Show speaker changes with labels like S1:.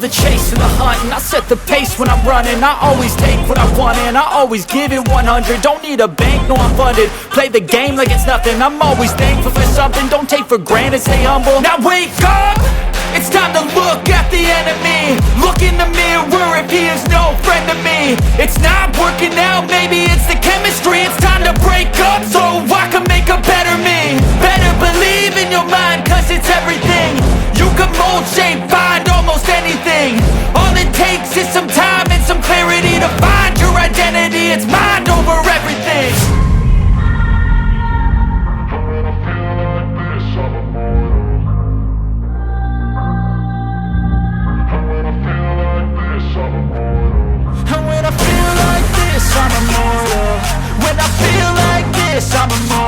S1: love the chase and the hunt, and I set the pace when I'm running. I always take what I want and I always give it 100. Don't need a bank, no I'm funded. Play the game like it's nothing. I'm always thankful for something. Don't take for granted, stay humble. Now wake up! It's time to look at the enemy. Look in the mirror if he is no friend to me. It's not working out, maybe it's the chemistry. It's time to break up so I can make a better me. Better believe in your mind, cause it's everything. You can mold, shape, find almost anything. All it takes is some time and some clarity to find your identity. It's mind over everything. I'm immortal. When I feel like this, I'm immortal.